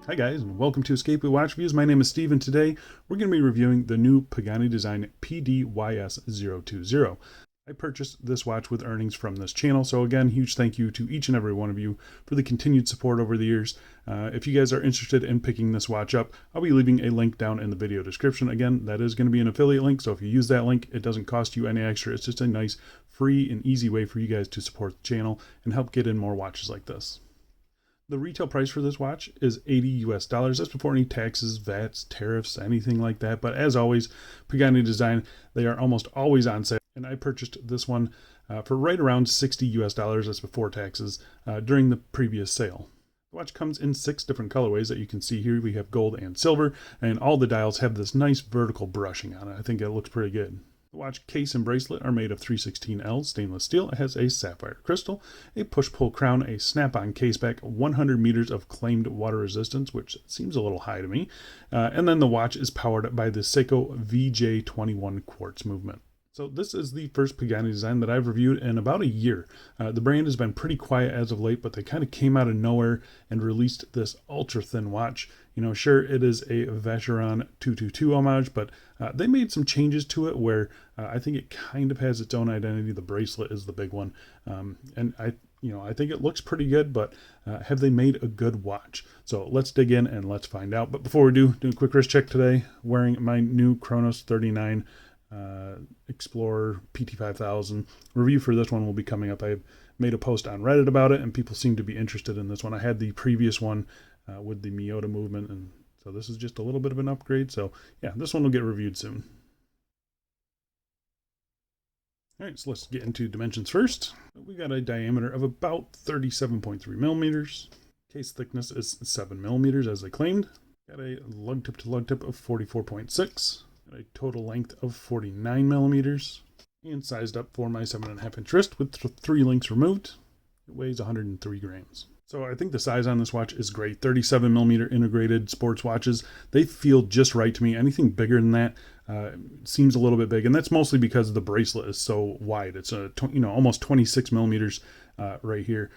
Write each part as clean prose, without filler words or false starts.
Hi guys, and welcome to Escape with Watch Reviews. My name is Steve, and today we're going to be reviewing the new Pagani Design PD-YS020. I purchased this watch with earnings from this channel, so again, huge thank you to each and every one of you for the continued support over the years. If you guys are interested in picking this watch up, I'll be leaving a link down in the video description. Again, that is going to be an affiliate link, so if you use that link, it doesn't cost you any extra. It's just a nice, free, and easy way for you guys to support the channel and help get in more watches like this. The retail price for this watch is $80 US. That's before any taxes, VATs, tariffs, anything like that. But as always, Pagani Design, they are almost always on sale. And I purchased this one for right around $60 US. That's before taxes during the previous sale. The watch comes in 6 different colorways that you can see here. We have gold and silver, and all the dials have this nice vertical brushing on it. I think it looks pretty good. The watch case and bracelet are made of 316L stainless steel. It has a sapphire crystal, a push-pull crown, a snap-on caseback, 100 meters of claimed water resistance, which seems a little high to me. And then the watch is powered by the Seiko VJ21 quartz movement. So this is the first Pagani Design that I've reviewed in about a year. The brand has been pretty quiet as of late, but they kind of came out of nowhere and released this ultra thin watch. You know, sure, it is a Vacheron 222 homage, but they made some changes to it where I think it kind of has its own identity. The bracelet is the big one. And I think it looks pretty good, but have they made a good watch? So let's dig in and let's find out. But before we do a quick wrist check today, wearing my new Chronos 39 Explorer PT5000. Review for this one will be coming up. I've made a post on Reddit about it, and people seem to be interested in this one. I had the previous one with the Miyota movement, and so this is just a little bit of an upgrade. So yeah, this one will get reviewed soon. All right, so let's get into dimensions first. We got a diameter of about 37.3 millimeters. Case thickness is 7 millimeters as they claimed. Got a lug tip to lug tip of 44.6. A total length of 49 millimeters, and sized up for my 7.5 inch wrist with 3 links removed. It weighs 103 grams. So I think the size on this watch is great. 37 millimeter integrated sports watches, they feel just right to me. Anything bigger than that seems a little bit big, and that's mostly because the bracelet is so wide. It's almost 26 millimeters right here.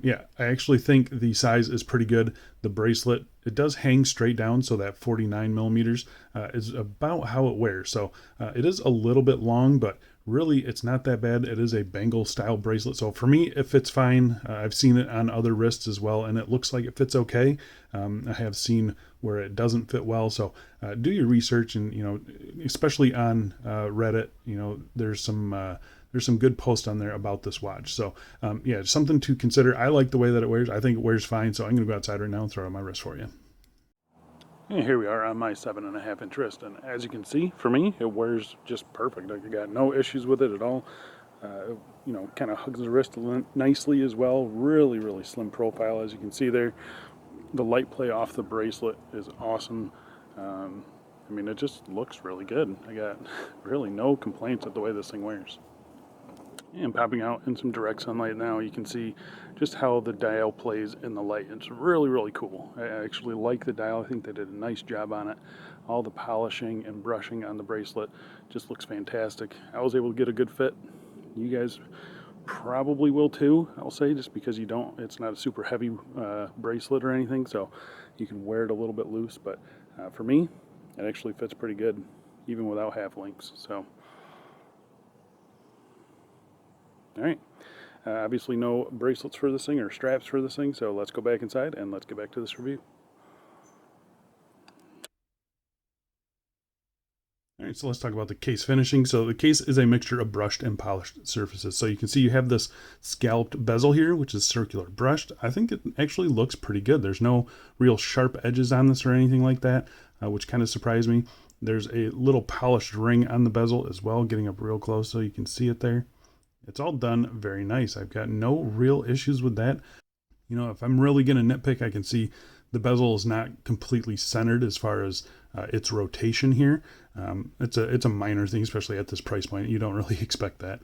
Yeah, I actually think the size is pretty good. The bracelet, it does hang straight down, so that 49 millimeters is about how it wears. So it is a little bit long, but really it's not that bad. It is a bangle style bracelet, so for me it fits fine. I've seen it on other wrists as well, and it looks like it fits okay. I have seen where it doesn't fit well, so do your research, and especially on Reddit, there's some good posts on there about this watch. So yeah, something to consider. I like the way that it wears. I think it wears fine, so I'm going to go outside right now and throw it on my wrist for you. And here we are on my 7.5 inch wrist, and as you can see, for me, it wears just perfect. I got no issues with it at all. Kind of hugs the wrist nicely as well. Really, really slim profile, as you can see there. The light play off the bracelet is awesome. It just looks really good. I got really no complaints at the way this thing wears. And popping out in some direct sunlight now, you can see just how the dial plays in the light. It's really, really cool. I actually like the dial. I think they did a nice job on it. All the polishing and brushing on the bracelet just looks fantastic. I was able to get a good fit. You guys probably will too, I'll say, just because it's not a super heavy bracelet or anything, so you can wear it a little bit loose. But for me, it actually fits pretty good, even without half links. So. All right, obviously no bracelets for this thing or straps for this thing, so let's go back inside and let's get back to this review. All right, so let's talk about the case finishing. So the case is a mixture of brushed and polished surfaces. So you can see you have this scalloped bezel here, which is circular brushed. I think it actually looks pretty good. There's no real sharp edges on this or anything like that, which kind of surprised me. There's a little polished ring on the bezel as well, getting up real close so you can see it there. It's all done very nice. I've got no real issues with that. If I'm really going to nitpick, I can see the bezel is not completely centered as far as its rotation here. It's a minor thing, especially at this price point. You don't really expect that.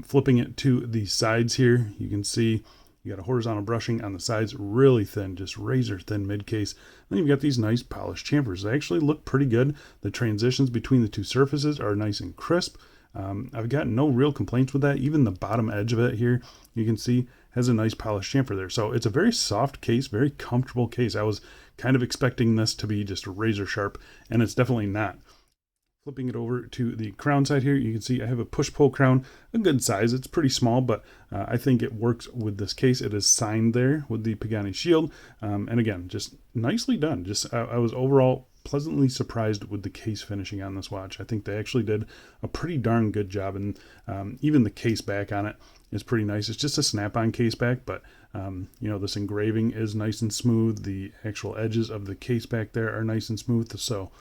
Flipping it to the sides here, you can see you got a horizontal brushing on the sides, really thin, just razor thin mid case. Then you've got these nice polished chamfers. They actually look pretty good. The transitions between the two surfaces are nice and crisp. I've got no real complaints with that. Even the bottom edge of it here, you can see, has a nice polished chamfer there. So it's a very soft case, very comfortable case. I was kind of expecting this to be just razor sharp, and it's definitely not. Flipping it over to the crown side here, you can see I have a push-pull crown, a good size. It's pretty small, but I think it works with this case. It is signed there with the Pagani shield, and again, just nicely done. I was overall pleasantly surprised with the case finishing on this watch. I think they actually did a pretty darn good job, and even the case back on it is pretty nice. It's just a snap-on case back, but this engraving is nice and smooth. The actual edges of the case back there are nice and smooth, so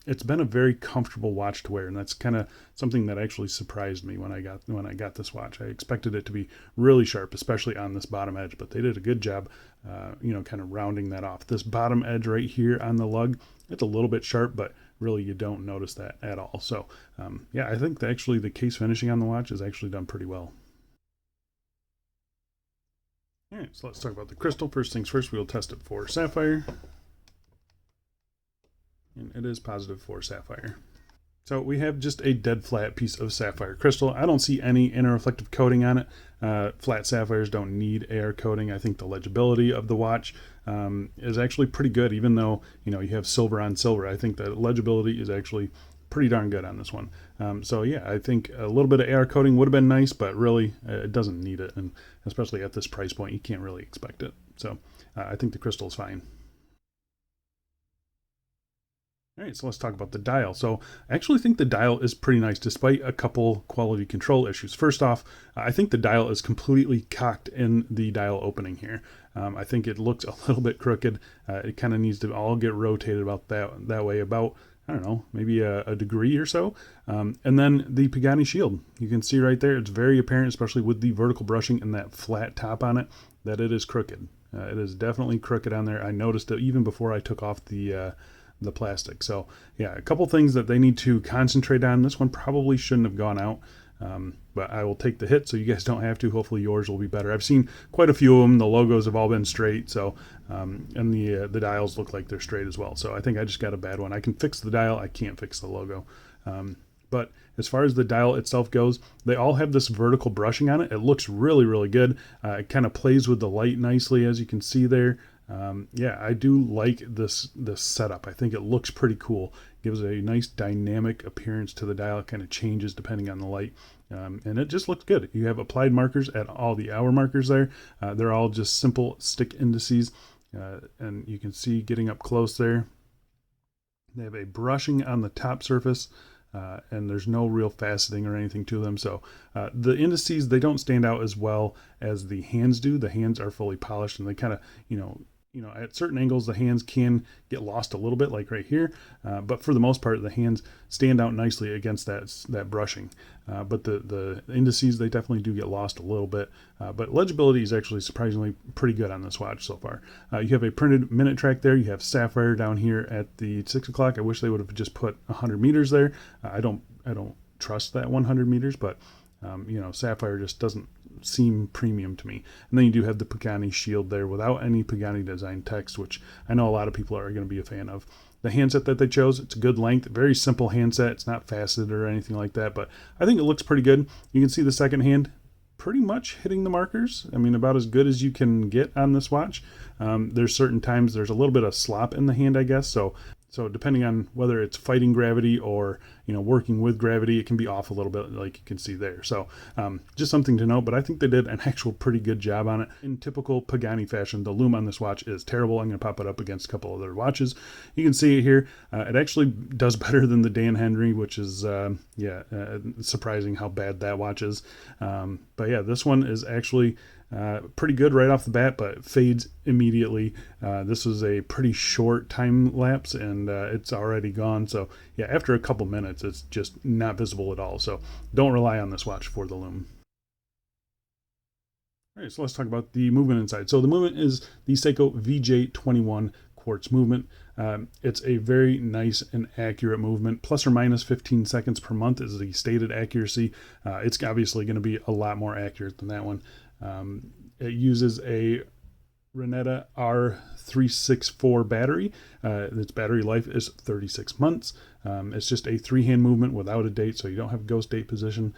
it's been a very comfortable watch to wear, and that's kind of something that actually surprised me when I got this watch. I expected it to be really sharp, especially on this bottom edge, but they did a good job, kind of rounding that off. This bottom edge right here on the lug, it's a little bit sharp, but really you don't notice that at all. So I think that actually the case finishing on the watch is actually done pretty well. All right, so let's talk about the crystal. First things first, we'll test it for sapphire. And it is positive for sapphire. So we have just a dead flat piece of sapphire crystal. I don't see any inner reflective coating on it. Flat sapphires don't need AR coating. I think the legibility of the watch is actually pretty good, even though you have silver on silver. I think the legibility is actually pretty darn good on this one. I think a little bit of AR coating would have been nice, but really it doesn't need it, and especially at this price point, you can't really expect it. So I think the crystal is fine. All right, so let's talk about the dial. So I actually think the dial is pretty nice, despite a couple quality control issues. First off, I think the dial is completely cocked in the dial opening here. I think it looks a little bit crooked. It kind of needs to all get rotated about that way, about, I don't know, maybe a degree or so. And then the Pagani shield. You can see right there, it's very apparent, especially with the vertical brushing and that flat top on it, that it is crooked. It is definitely crooked on there. I noticed it even before I took off the plastic. So yeah, a couple things that they need to concentrate on. This one probably shouldn't have gone out, but I will take the hit so you guys don't have to. Hopefully yours will be better. I've seen quite a few of them. The logos have all been straight, so and the dials look like they're straight as well. So I think I just got a bad one. I can fix the dial, I can't fix the logo. But as far as the dial itself goes, they all have this vertical brushing on it. It looks really, really good. It kind of plays with the light nicely, as you can see there. I do like this setup. I think it looks pretty cool. Gives a nice dynamic appearance to the dial. It kind of changes depending on the light, and it just looks good. You have applied markers at all the hour markers there. They're all just simple stick indices, and you can see getting up close there. They have a brushing on the top surface, and there's no real faceting or anything to them. So the indices, they don't stand out as well as the hands do. The hands are fully polished, and they kind of, at certain angles, the hands can get lost a little bit, like right here. But for the most part, the hands stand out nicely against that brushing. But the indices, they definitely do get lost a little bit. But legibility is actually surprisingly pretty good on this watch so far. You have a printed minute track there. You have sapphire down here at the 6 o'clock. I wish they would have just put 100 meters there. I don't trust that 100 meters, but sapphire just doesn't seem premium to me. And then you do have the Pagani shield there without any Pagani Design text, which I know a lot of people are going to be a fan of. The handset that they chose, it's a good length, very simple handset. It's not faceted or anything like that, but I think it looks pretty good. You can see the second hand pretty much hitting the markers. I mean, about as good as you can get on this watch. There's certain times there's a little bit of slop in the hand, I guess. So depending on whether it's fighting gravity or, working with gravity, it can be off a little bit, like you can see there. So just something to note, but I think they did an actual pretty good job on it. In typical Pagani fashion, the lume on this watch is terrible. I'm going to pop it up against a couple other watches. You can see it here. It actually does better than the Dan Henry, which is, surprising how bad that watch is. But yeah, this one is actually pretty good right off the bat, but fades immediately. This was a pretty short time lapse, and it's already gone. So yeah, after a couple minutes, it's just not visible at all. So don't rely on this watch for the lume. All right, so let's talk about the movement inside. So the movement is the Seiko VJ21 quartz movement. It's a very nice and accurate movement. Plus or minus 15 seconds per month is the stated accuracy. It's obviously going to be a lot more accurate than that one. It uses a Renetta R364 battery. Its battery life is 36 months. It's just a 3-hand movement without a date, so you don't have ghost date position.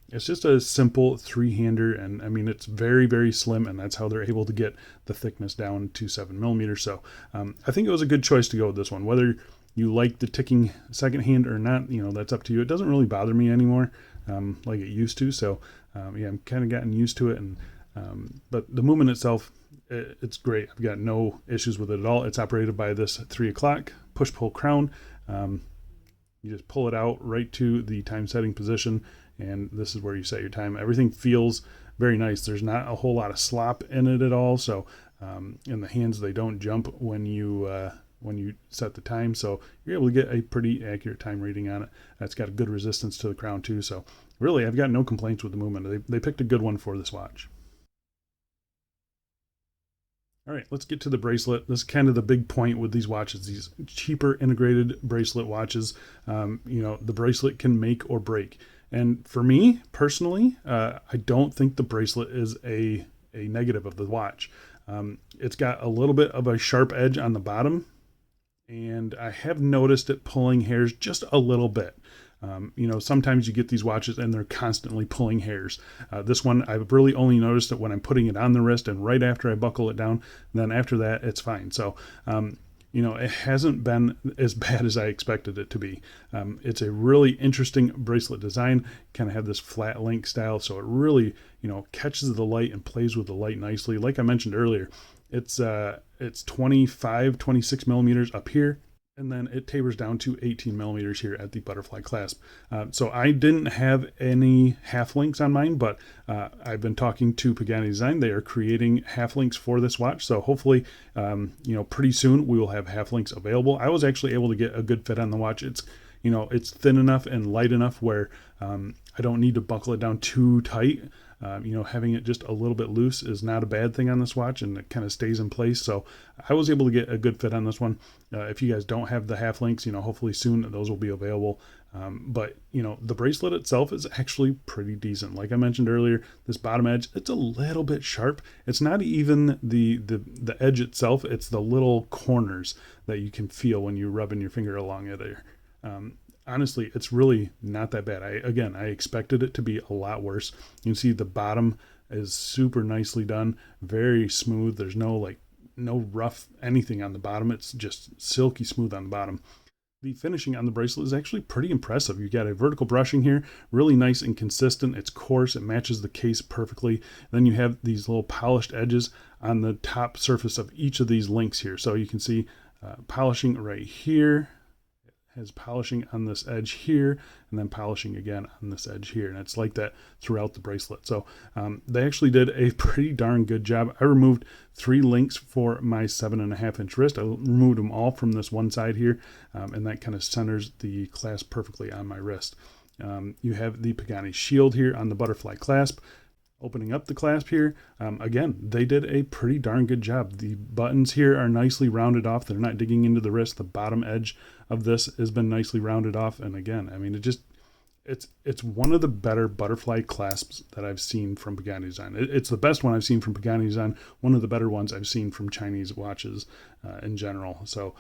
It's just a simple 3-hander, and I mean, it's very, very slim, and that's how they're able to get the thickness down to 7 millimeters. So I think it was a good choice to go with this one. Whether you like the ticking second hand or not, that's up to you. It doesn't really bother me anymore like it used to. So yeah, I'm kind of gotten used to it. And but the movement itself, it's great. I've got no issues with it at all. It's operated by this 3 o'clock push-pull crown. You just pull it out right to the time setting position, and this is where you set your time. Everything feels very nice. There's not a whole lot of slop in it at all. So in the hands, they don't jump when you set the time. So you're able to get a pretty accurate time reading on it. It's got a good resistance to the crown too. So really, I've got no complaints with the movement. They picked a good one for this watch. All right, let's get to the bracelet. This is kind of the big point with these watches, these cheaper integrated bracelet watches. The bracelet can make or break. And for me personally, I don't think the bracelet is a negative of the watch. It's got a little bit of a sharp edge on the bottom, and I have noticed it pulling hairs just a little bit. Sometimes you get these watches and they're constantly pulling hairs. This one, I've really only noticed it when I'm putting it on the wrist and right after I buckle it down. And then after that, it's fine. So, it hasn't been as bad as I expected it to be. It's a really interesting bracelet design, kind of have this flat link style. So it really, catches the light and plays with the light nicely. Like I mentioned earlier, it's 26 millimeters up here, and then it tapers down to 18 millimeters here at the butterfly clasp. So I didn't have any half links on mine, but I've been talking to Pagani Design. They are creating half links for this watch. So hopefully, pretty soon we will have half links available. I was actually able to get a good fit on the watch. It's thin enough and light enough where I don't need to buckle it down too tight. Having it just a little bit loose is not a bad thing on this watch, and it kind of stays in place. So I was able to get a good fit on this one. If you guys don't have the half links, hopefully soon those will be available. But the bracelet itself is actually pretty decent. Like I mentioned earlier, this bottom edge, it's a little bit sharp. It's not even the edge itself. It's the little corners that you can feel when you're rubbing your finger along it there. Honestly, it's really not that bad. I expected it to be a lot worse. You can see the bottom is super nicely done, very smooth. There's no rough anything on the bottom. It's just silky smooth on the bottom. The finishing on the bracelet is actually pretty impressive. You got a vertical brushing here, really nice and consistent. It's coarse. It matches the case perfectly. Then you have these little polished edges on the top surface of each of these links here. So you can see polishing right here, has polishing on this edge here, and then polishing again on this edge here, and it's like that throughout the bracelet. So they actually did a pretty darn good job. I removed 3 links for my 7.5-inch wrist. I removed them all from this one side here, and that kind of centers the clasp perfectly on my wrist. You have the Pagani shield here on the butterfly clasp. Opening up the clasp here, again, they did a pretty darn good job. The buttons here are nicely rounded off. They're not digging into the wrist. The bottom edge of this has been nicely rounded off. And again, I mean, it's one of the better butterfly clasps that I've seen from Pagani Design. It's the best one I've seen from Pagani Design, one of the better ones I've seen from Chinese watches in general. So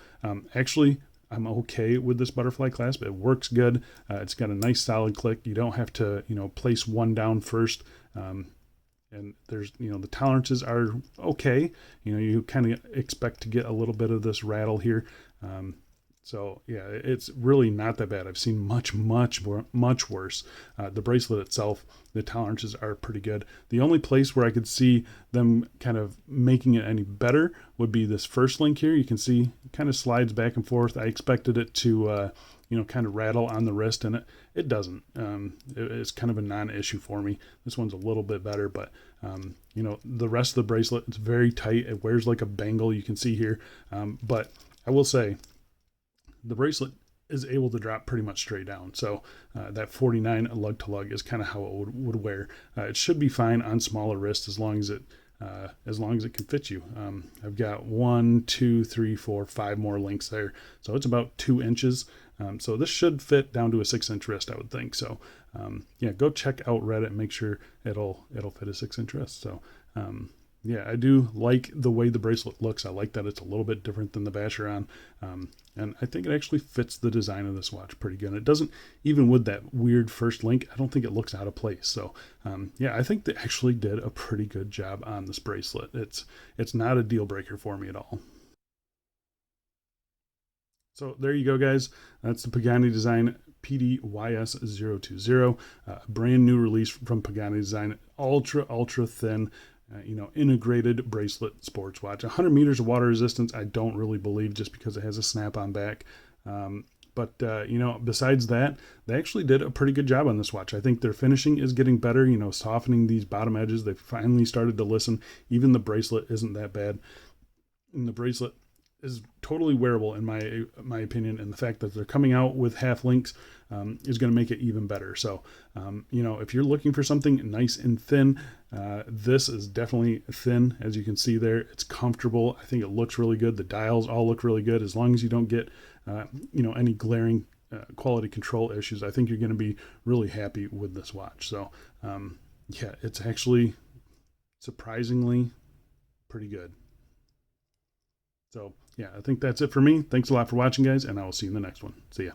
actually, I'm okay with this butterfly clasp. It works good. It's got a nice solid click. You don't have to, place one down first. And there's, the tolerances are okay. You kind of expect to get a little bit of this rattle here. So yeah, it's really not that bad. I've seen much worse. The bracelet itself, the tolerances are pretty good. The only place where I could see them kind of making it any better would be this first link here. You can see it kind of slides back and forth. I expected it to, kind of rattle on the wrist, and it doesn't. It's kind of a non-issue for me. This one's a little bit better, but the rest of the bracelet, it's very tight. It wears like a bangle, you can see here. But I will say, the bracelet is able to drop pretty much straight down. So that 49 lug to lug is kind of how it would wear. It should be fine on smaller wrists as long as it can fit you. I've got 1, 2, 3, 4, 5 more links there. So it's about 2 inches. So this should fit down to a 6-inch wrist, I would think. So yeah, go check out Reddit and make sure it'll fit a 6-inch wrist. So yeah, I do like the way the bracelet looks. I like that it's a little bit different than the vacheron. And I think it actually fits the design of this watch pretty good. It doesn't, even with that weird first link, I don't think it looks out of place. So yeah, I think they actually did a pretty good job on this bracelet. It's not a deal breaker for me at all. So there you go, guys. That's the Pagani Design PD-YS020, brand new release from Pagani Design, ultra thin, integrated bracelet sports watch. 100 meters of water resistance, I don't really believe, just because it has a snap-on back. But besides that, they actually did a pretty good job on this watch. I think their finishing is getting better, softening these bottom edges. They finally started to listen. Even the bracelet isn't that bad. And the bracelet is totally wearable in my opinion, and the fact that they're coming out with half links is going to make it even better. So if you're looking for something nice and thin, this is definitely thin. As you can see there, it's comfortable. I think it looks really good. The dials all look really good. As long as you don't get any glaring quality control issues, I think you're going to be really happy with this watch. So yeah, it's actually surprisingly pretty good. So yeah, I think that's it for me. Thanks a lot for watching, guys, and I will see you in the next one. See ya.